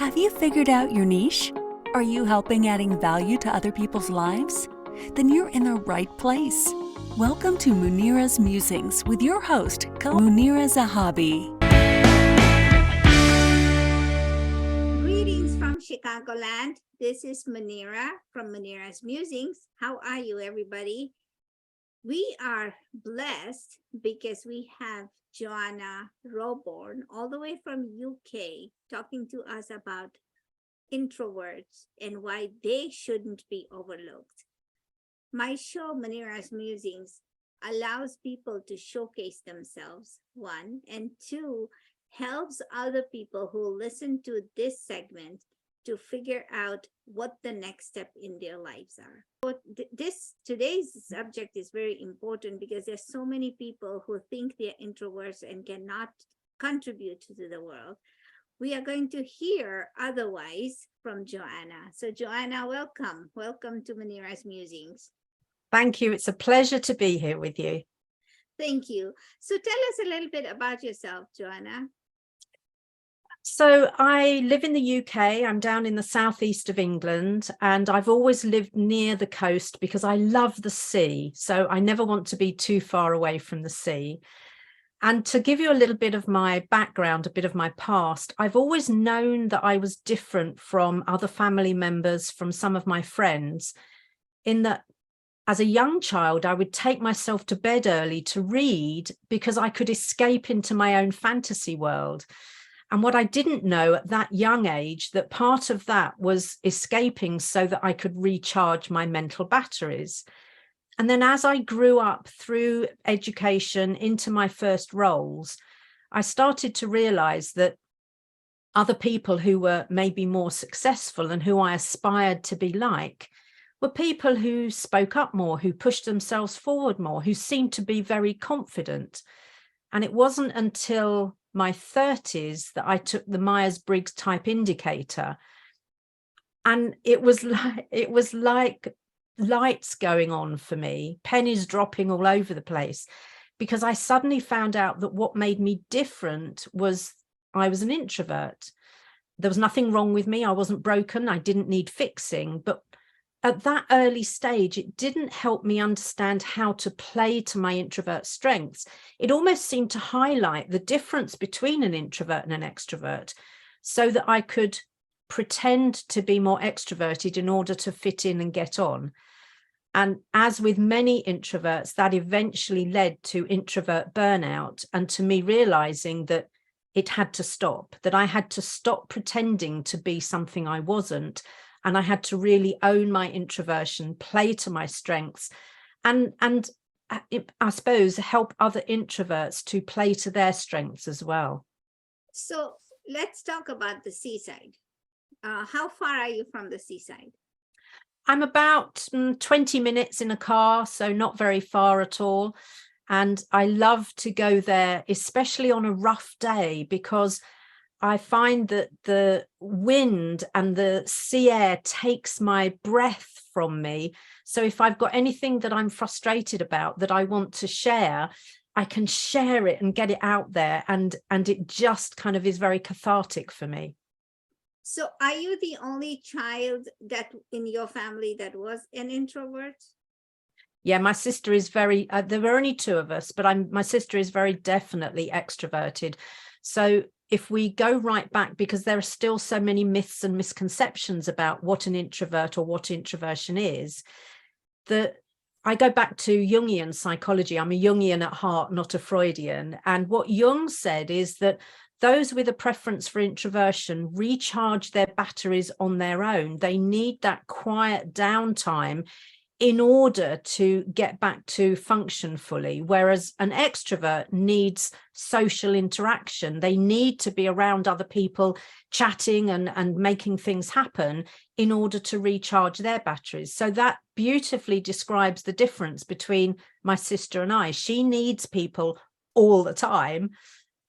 Have you figured out your niche? Are you helping adding value to other people's lives? Then you're in the right place. Welcome to Munira's Musings with your host, Munira Zahabi. Greetings from Chicagoland. This is Munira from Munira's Musings. How are you, everybody? We are blessed because we have Joanna Rawbone all the way from UK talking to us about introverts and why they shouldn't be overlooked. My show, Munira's Musings, allows people to showcase themselves, one, and two, helps other people who listen to this segment to figure out what the next step in their lives are. But today's subject is very important because there's so many people who think they're introverts and cannot contribute to the world. We are going to hear otherwise from Joanna. So Joanna, welcome. Welcome to Munira's Musings. Thank you. It's a pleasure to be here with you. Thank you. So tell us a little bit about yourself, Joanna. So I live in the UK. I'm down in the southeast of England, and I've always lived near the coast because I love the sea. So I never want to be too far away from the sea. And to give you a little bit of my background, a bit of my past, I've always known that I was different from other family members, from some of my friends, in that as a young child, I would take myself to bed early to read because I could escape into my own fantasy world. And what I didn't know at that young age, that part of that was escaping so that I could recharge my mental batteries. And then as I grew up through education into my first roles, I started to realize that other people who were maybe more successful and who I aspired to be like were people who spoke up more, who pushed themselves forward more, who seemed to be very confident. And it wasn't until my 30s that I took the Myers-Briggs type indicator, and it was like lights going on for me, pennies dropping all over the place, because I suddenly found out that what made me different was I was an introvert. There was nothing wrong with me. I wasn't broken. I didn't need fixing. But at that early stage, it didn't help me understand how to play to my introvert strengths. It almost seemed to highlight the difference between an introvert and an extrovert so that I could pretend to be more extroverted in order to fit in and get on. And as with many introverts, that eventually led to introvert burnout and to me realizing that it had to stop, that I had to stop pretending to be something I wasn't. And I had to really own my introversion, play to my strengths, and I suppose help other introverts to play to their strengths as well. So let's talk about the seaside. How far are you from the seaside? I'm about 20 minutes in a car, so not very far at all. And I love to go there, especially on a rough day, because I find that the wind and the sea air takes my breath from me. So if I've got anything that I'm frustrated about that I want to share, I can share it and get it out there. And it just kind of is very cathartic for me. So are you the only child that in your family that was an introvert? Yeah, my sister is very, there were only two of us, but my sister is very definitely extroverted. So if we go right back, because there are still so many myths and misconceptions about what an introvert or what introversion is, that I go back to Jungian psychology. I'm a Jungian at heart, not a Freudian. And what Jung said is that those with a preference for introversion recharge their batteries on their own. They need that quiet downtime in order to get back to function fully, whereas an extrovert needs social interaction. They need to be around other people, chatting and making things happen in order to recharge their batteries. So that beautifully describes the difference between my sister and I. She needs people all the time,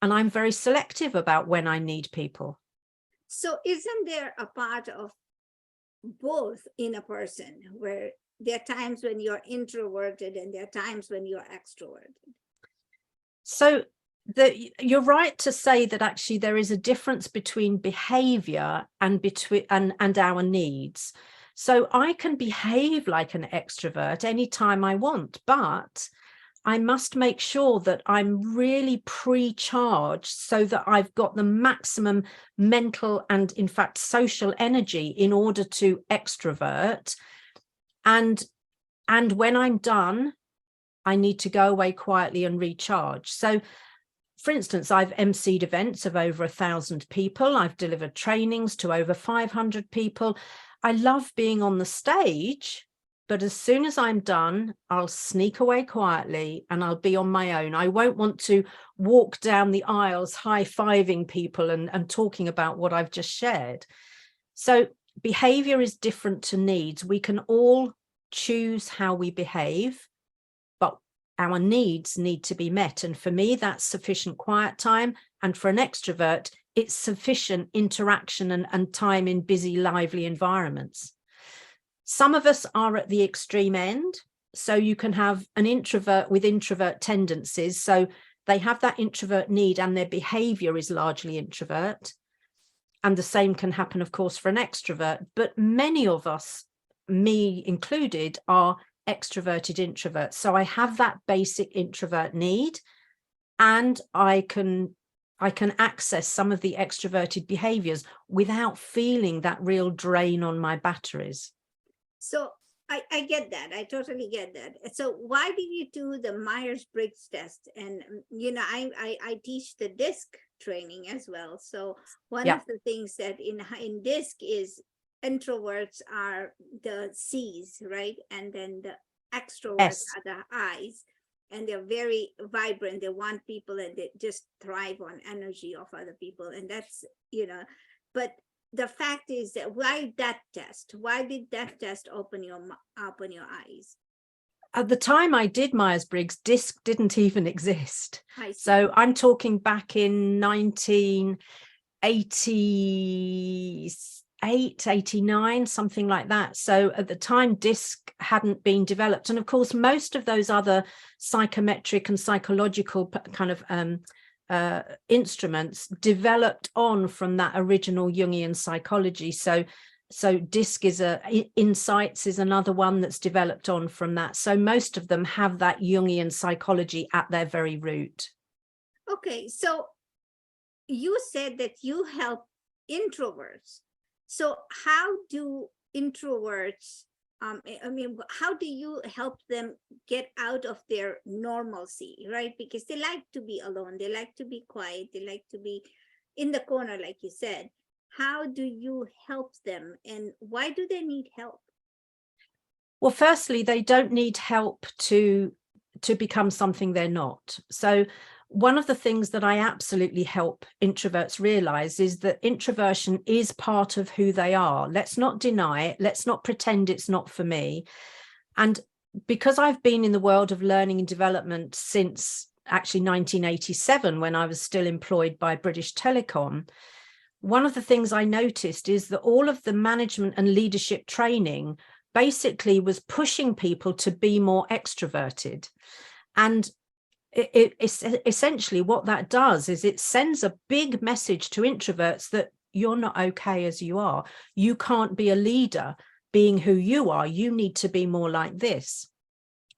and I'm very selective about when I need people. So isn't there a part of both in a person where there are times when you're introverted and there are times when you're extroverted? So You're right to say that actually there is a difference between behavior and our needs. So I can behave like an extrovert anytime I want, but I must make sure that I'm really pre-charged so that I've got the maximum mental and, in fact, social energy in order to extrovert. And when I'm done, I need to go away quietly and recharge. So, for instance, I've emceed events of over 1,000 people. I've delivered trainings to over 500 people. I love being on the stage, but as soon as I'm done, I'll sneak away quietly and I'll be on my own. I won't want to walk down the aisles high-fiving people and talking about what I've just shared. So behavior is different to needs. We can all choose how we behave, but our needs need to be met. And for me, that's sufficient quiet time. And for an extrovert, it's sufficient interaction and time in busy, lively environments. Some of us are at the extreme end. So you can have an introvert with introvert tendencies. So they have that introvert need and their behavior is largely introvert. And the same can happen, of course, for an extrovert. But many of us, me included, are extroverted introverts. So I have that basic introvert need, and I can access some of the extroverted behaviors without feeling that real drain on my batteries. So I get that. I totally get that. So why did you do the Myers-Briggs test? And, you know, I teach the DISC training as well. So one of the things that in DISC is introverts are the C's, right? And then the extroverts are the I's. And they're very vibrant. They want people and they just thrive on energy of other people. And that's, you know, but the fact is that why that test? Why did that test open your eyes? At the time I did Myers-Briggs, DISC didn't even exist. So I'm talking back in 1988, 89, something like that. So at the time, DISC hadn't been developed. And of course, most of those other psychometric and psychological kind of instruments developed on from that original Jungian psychology. So DISC is Insights is another one that's developed on from that. So most of them have that Jungian psychology at their very root. Okay, so you said that you help introverts. So how do introverts, I mean, how do you help them get out of their normalcy, right? Because they like to be alone, they like to be quiet, they like to be in the corner, like you said. How do you help them, and why do they need help? Well, firstly, they don't need help to become something they're not. So one of the things that I absolutely help introverts realize is that introversion is part of who they are. Let's not deny it. Let's not pretend it's not for me. And because I've been in the world of learning and development since actually 1987, when I was still employed by British Telecom, one of the things I noticed is that all of the management and leadership training basically was pushing people to be more extroverted. And it's essentially what that does is it sends a big message to introverts that you're not okay as you are. You can't be a leader being who you are. You need to be more like this.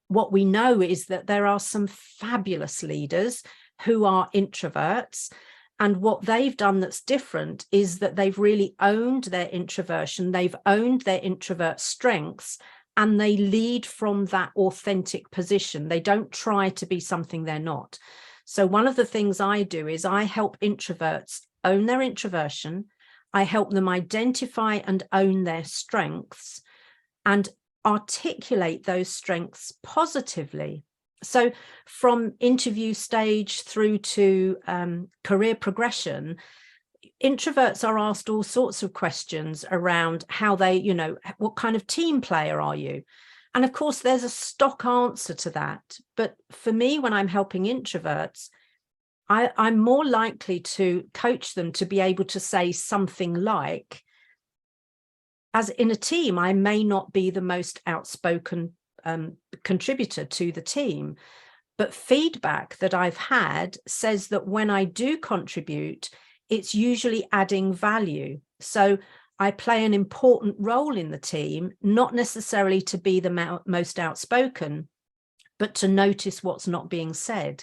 What we know is that there are some fabulous leaders who are introverts. And what they've done that's different is that they've really owned their introversion. They've owned their introvert strengths, and they lead from that authentic position. They don't try to be something they're not. So one of the things I do is I help introverts own their introversion. I help them identify and own their strengths and articulate those strengths positively. So from interview stage through to career progression, introverts are asked all sorts of questions around how they, you know, what kind of team player are you? And of course, there's a stock answer to that. But for me, when I'm helping introverts, I'm more likely to coach them to be able to say something like, as in a team, I may not be the most outspoken contributor to the team, But feedback that I've had says that when I do contribute, it's usually adding value. So I play an important role in the team, not necessarily to be the most outspoken, but to notice what's not being said,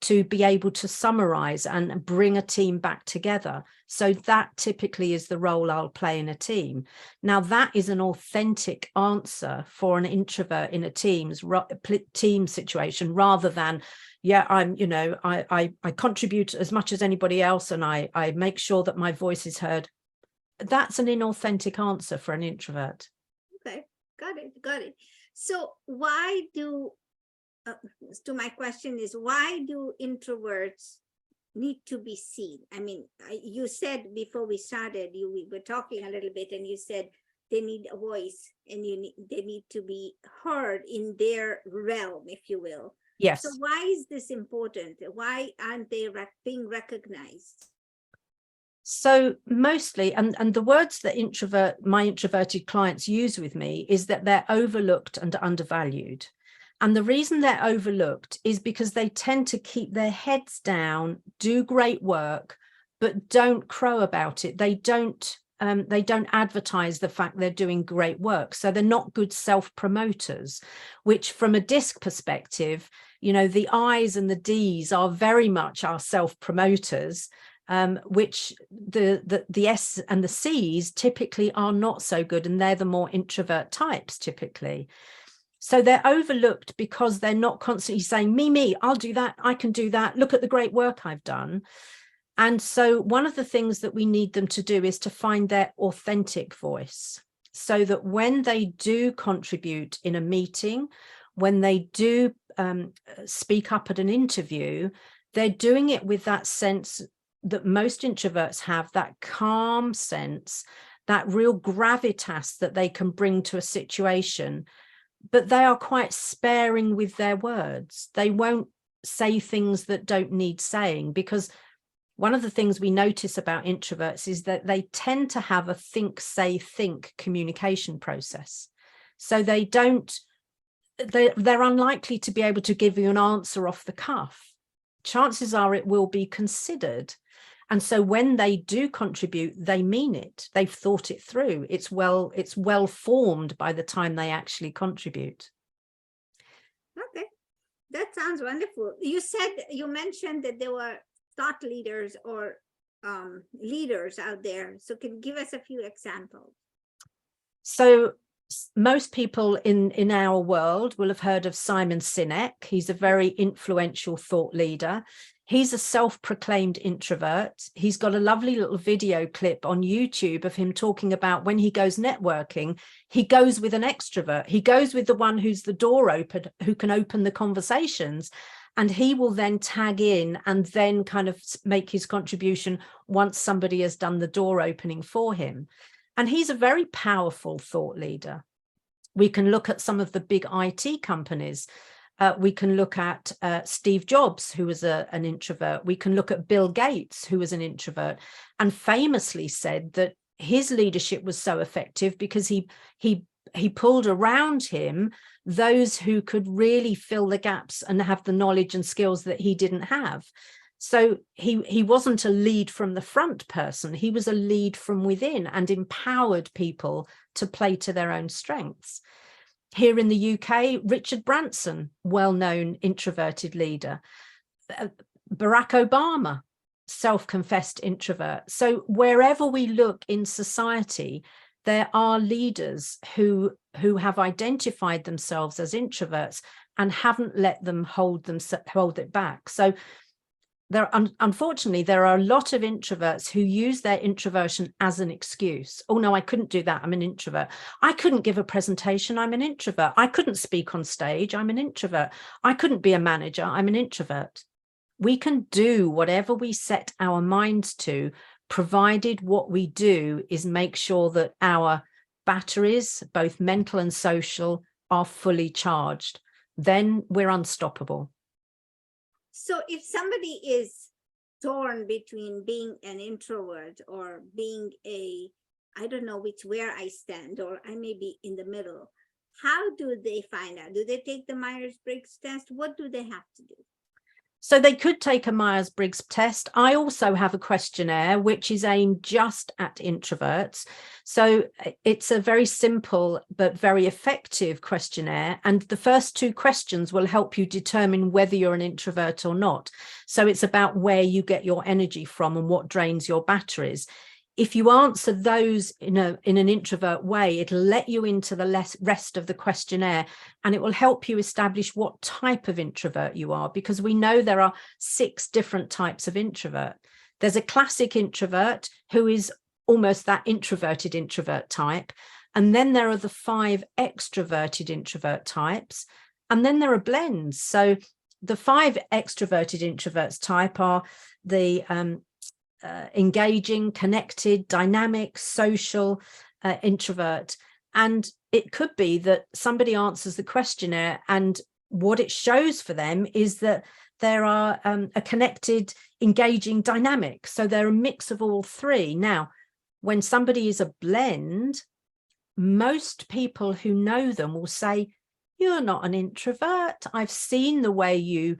to be able to summarize and bring a team back together. So that typically is the role I'll play in a team. Now, that is an authentic answer for an introvert in a team situation, rather than, yeah, I contribute as much as anybody else, and I make sure that my voice is heard. That's an inauthentic answer for an introvert. Okay, got it. So why so my question is, why do introverts need to be seen? I mean, you said before we started, we were talking a little bit, and you said they need a voice, and they need to be heard in their realm, if you will. Yes. So why is this important? Why aren't they being recognized? So mostly, and the words that my introverted clients use with me is that they're overlooked and undervalued. And the reason they're overlooked is because they tend to keep their heads down, do great work, but don't crow about it. They don't advertise the fact they're doing great work. So they're not good self-promoters, which from a DISC perspective, the I's and the D's are very much our self-promoters, which the S and the C's typically are not so good, and they're the more introvert types typically. So they're overlooked because they're not constantly saying, me, I'll do that, I can do that, look at the great work I've done. And so one of the things that we need them to do is to find their authentic voice, so that when they do contribute in a meeting, when they do speak up at an interview, they're doing it with that sense that most introverts have, that calm sense, that real gravitas that they can bring to a situation. But they are quite sparing with their words. They won't say things that don't need saying, because one of the things we notice about introverts is that they tend to have a think, say, think communication process. So they're unlikely to be able to give you an answer off the cuff. Chances are it will be considered. And so when they do contribute, they mean it. They've thought it through. It's well formed by the time they actually contribute. Okay, that sounds wonderful. You mentioned that there were thought leaders or leaders out there. So can you give us a few examples? So most people in our world will have heard of Simon Sinek. He's a very influential thought leader. He's a self-proclaimed introvert. He's got a lovely little video clip on YouTube of him talking about when he goes networking, he goes with an extrovert. He goes with the one who's the door open, who can open the conversations. And he will then tag in and then kind of make his contribution once somebody has done the door opening for him. And he's a very powerful thought leader. We can look at some of the big IT companies. We can look at Steve Jobs, who was an introvert. We can look at Bill Gates, who was an introvert, and famously said that his leadership was so effective because he pulled around him those who could really fill the gaps and have the knowledge and skills that he didn't have. So he wasn't a lead from the front person. He was a lead from within and empowered people to play to their own strengths. Here in the UK, Richard Branson, well-known introverted leader. Barack Obama, self-confessed introvert. So wherever we look in society, there are leaders who have identified themselves as introverts and haven't let them hold it back. So unfortunately, there are a lot of introverts who use their introversion as an excuse. Oh, no, I couldn't do that. I'm an introvert. I couldn't give a presentation. I'm an introvert. I couldn't speak on stage. I'm an introvert. I couldn't be a manager. I'm an introvert. We can do whatever we set our minds to, provided what we do is make sure that our batteries, both mental and social, are fully charged. Then we're unstoppable. So if somebody is torn between being an introvert or being I don't know where I stand, or I may be in the middle, how do they find out? Do they take the Myers-Briggs test? What do they have to do? So they could take a Myers-Briggs test. I also have a questionnaire which is aimed just at introverts. So it's a very simple but very effective questionnaire. And the first two questions will help you determine whether you're an introvert or not. So it's about where you get your energy from and what drains your batteries. If you answer those in an introvert way, it'll let you into the rest of the questionnaire, and it will help you establish what type of introvert you are, because we know there are 6 different types of introvert. There's a classic introvert who is almost that introverted introvert type. And then there are the 5 extroverted introvert types. And then there are blends. So the 5 extroverted introverts type are the engaging, connected, dynamic, social introvert. And it could be that somebody answers the questionnaire and what it shows for them is that there are a connected, engaging, dynamic. So they're a mix of all 3. Now, when somebody is a blend, most people who know them will say, you're not an introvert. I've seen the way you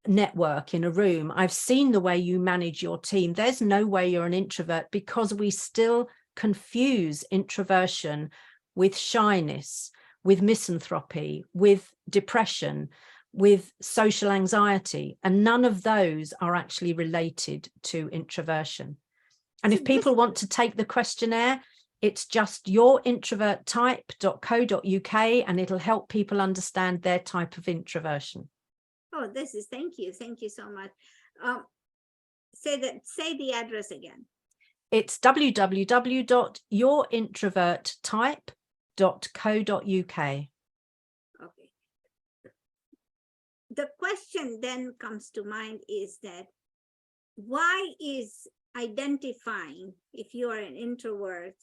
network in a room. I've seen the way you manage your team. There's no way you're an introvert, because we still confuse introversion with shyness, with misanthropy, with depression, with social anxiety. And none of those are actually related to introversion. And if people want to take the questionnaire, it's just yourintroverttype.co.uk, and it'll help people understand their type of introversion. Oh, thank you so much. Say the address again. It's www.yourintroverttype.co.uk. Okay. The question then comes to mind is that why is identifying if you are an introvert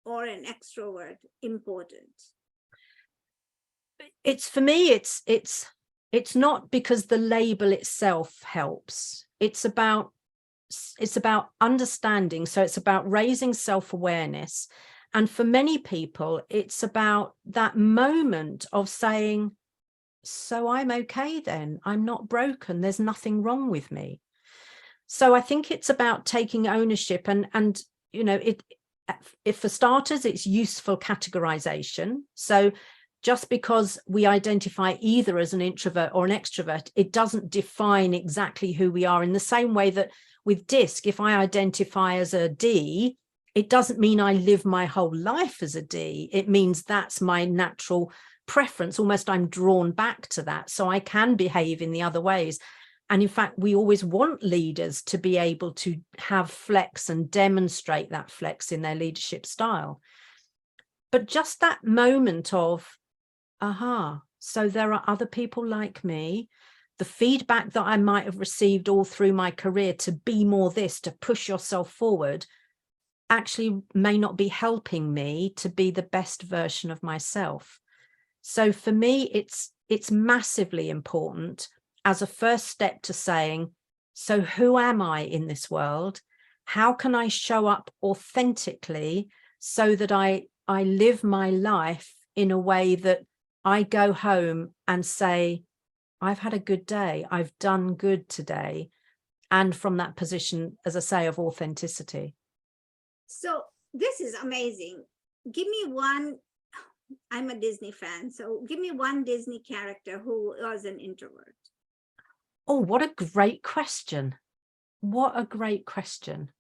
or an extrovert important? For me, it's not because the label itself helps. It's about understanding. So it's about raising self-awareness. And for many people, it's about that moment of saying, so I'm okay then. I'm not broken. There's nothing wrong with me. So I think it's about taking ownership and if for starters, it's useful categorization. So just because we identify either as an introvert or an extrovert, it doesn't define exactly who we are, in the same way that with DISC, if I identify as a D, it doesn't mean I live my whole life as a D. It means that's my natural preference. Almost I'm drawn back to that. So I can behave in the other ways. And in fact, we always want leaders to be able to have flex and demonstrate that flex in their leadership style. But just that moment of, aha, so there are other people like me. The feedback that I might have received all through my career to be more this, to push yourself forward, actually may not be helping me to be the best version of myself. So for me, it's massively important as a first step to saying, so who am I in this world? How can I show up authentically so that I live my life in a way that I go home and say, I've had a good day. I've done good today. And from that position, as I say, of authenticity. So this is amazing. Give me one, I'm a Disney fan. So give me one Disney character who was an introvert. Oh, what a great question. What a great question.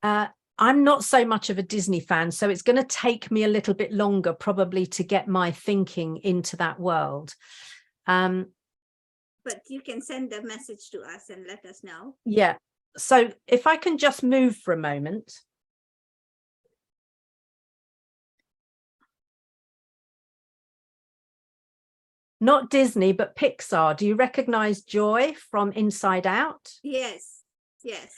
I'm not so much of a Disney fan, so it's going to take me a little bit longer probably to get my thinking into that world. But you can send a message to us and let us know. Yeah. So if I can just move for a moment. Not Disney, but Pixar. Do you recognize Joy from Inside Out? Yes, yes.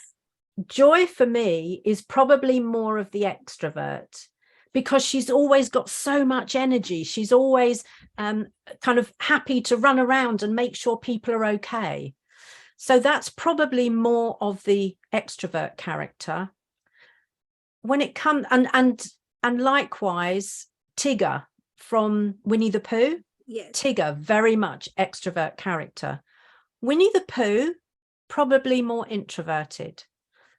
Joy for me is probably more of the extrovert, because she's always got so much energy. She's always kind of happy to run around and make sure people are okay. So that's probably more of the extrovert character. When it comes, and likewise, Tigger from Winnie the Pooh. Yes. Tigger, very much extrovert character. Winnie the Pooh, probably more introverted,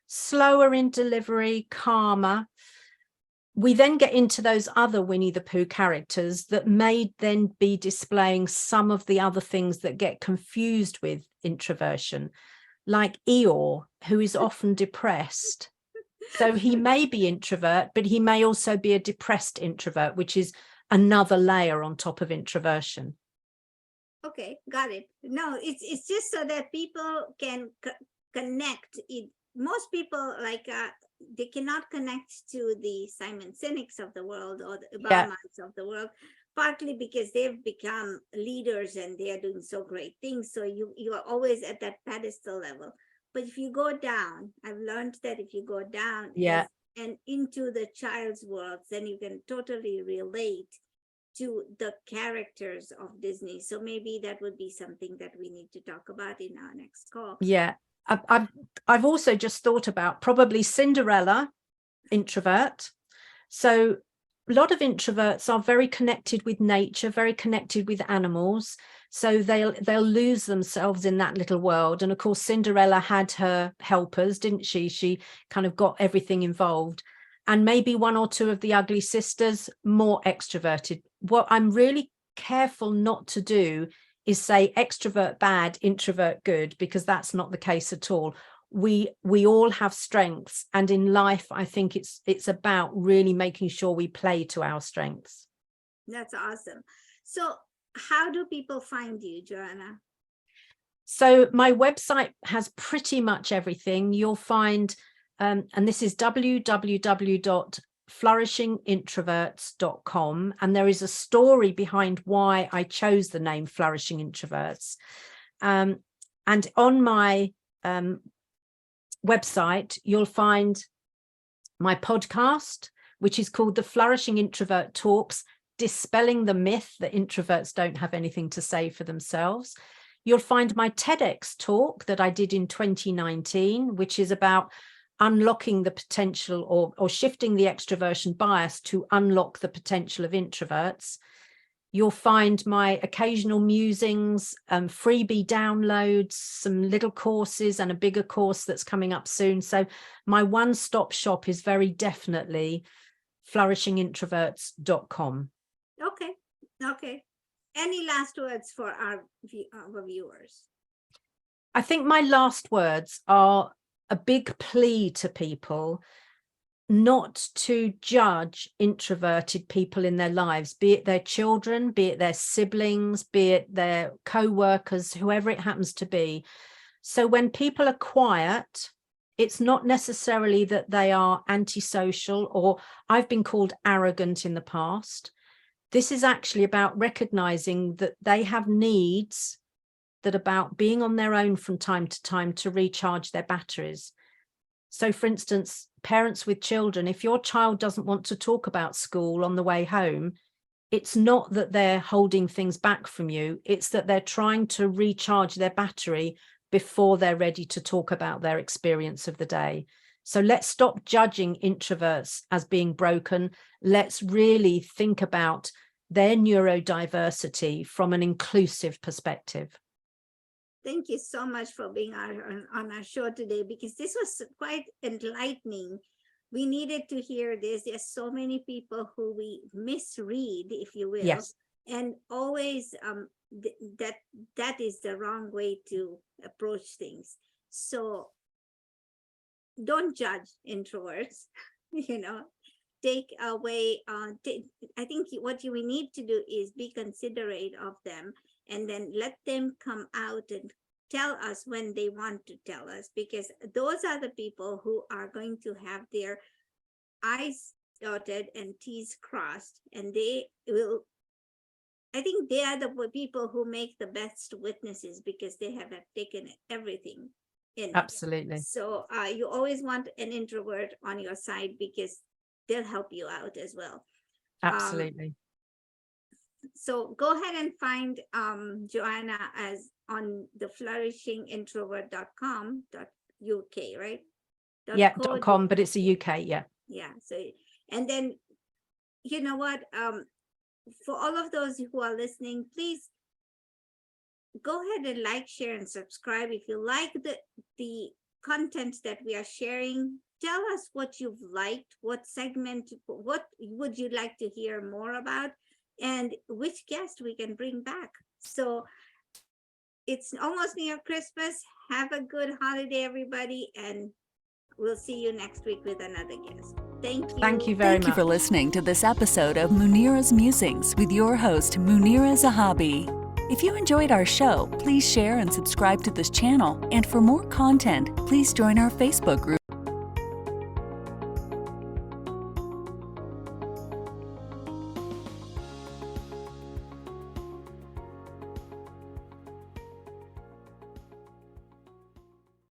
slower in delivery, calmer. We then get into those other Winnie the Pooh characters that may then be displaying some of the other things that get confused with introversion, like Eeyore, who is often depressed. So he may be introvert, but he may also be a depressed introvert, which is another layer on top of introversion. Okay, got it. No, it's just so that people can connect it. Most people they cannot connect to the Simon Sinek's of the world or the Obamas of the world, partly because they've become leaders and they are doing so great things. So you are always at that pedestal level. But if you go down, I've learned that if you go down and into the child's world, then you can totally relate to the characters of Disney. So maybe that would be something that we need to talk about in our next call. Yeah. I've also just thought about probably Cinderella, introvert. So a lot of introverts are very connected with nature, very connected with animals. So they'll lose themselves in that little world. And of course, Cinderella had her helpers, didn't she? She kind of got everything involved. And maybe one or two of the ugly sisters, more extroverted. What I'm really careful not to do is say extrovert bad, introvert good, because that's not the case at all. We all have strengths, and in life I think it's about really making sure we play to our strengths. That's awesome. So how do people find you, Joanna? So my website has pretty much everything. You'll find and this is www.flourishingintroverts.com, and there is a story behind why I chose the name Flourishing Introverts. And on my website, you'll find my podcast, which is called the Flourishing Introvert Talks, dispelling the myth that introverts don't have anything to say for themselves. You'll find my TEDx talk that I did in 2019, which is about unlocking the potential or shifting the extroversion bias to unlock the potential of introverts. You'll find my occasional musings, freebie downloads, some little courses and a bigger course that's coming up soon. So my one-stop shop is very definitely flourishingintroverts.com. Okay. Any last words for our viewers? I think my last words are a big plea to people not to judge introverted people in their lives, be it their children, be it their siblings, be it their co-workers, whoever it happens to be. So when people are quiet, it's not necessarily that they are antisocial, or I've been called arrogant in the past. This is actually about recognizing that they have needs that are about being on their own from time to time to recharge their batteries. So for instance, parents with children, if your child doesn't want to talk about school on the way home, it's not that they're holding things back from you, it's that they're trying to recharge their battery before they're ready to talk about their experience of the day. So let's stop judging introverts as being broken. Let's really think about their neurodiversity from an inclusive perspective. Thank you so much for being on our show today, because this was quite enlightening. We needed to hear this. There's so many people who we misread, if you will. Yes. And always that is the wrong way to approach things. So don't judge introverts, take away. I think what we need to do is be considerate of them, and then let them come out and tell us when they want to tell us, because those are the people who are going to have their I's dotted and T's crossed, and I think they are the people who make the best witnesses, because they have taken everything in. Absolutely. So you always want an introvert on your side, because they'll help you out as well. Absolutely. So go ahead and find Joanna as on the flourishingintrovert.com.uk, right? .com, but it's a UK, yeah. Yeah. So, and then you know what? For all of those who are listening, please go ahead and like, share, and subscribe. If you like the content that we are sharing, tell us what you've liked, what segment, what would you like to hear more about, and which guest we can bring back. So it's almost near Christmas. Have a good holiday, everybody, and we'll see you next week with another guest. Thank you. Thank you very Thank much. you for listening to this episode of Munira's Musings with your host, Munira Zahabi. If you enjoyed our show, please share and subscribe to this channel. And for more content, please join our Facebook group.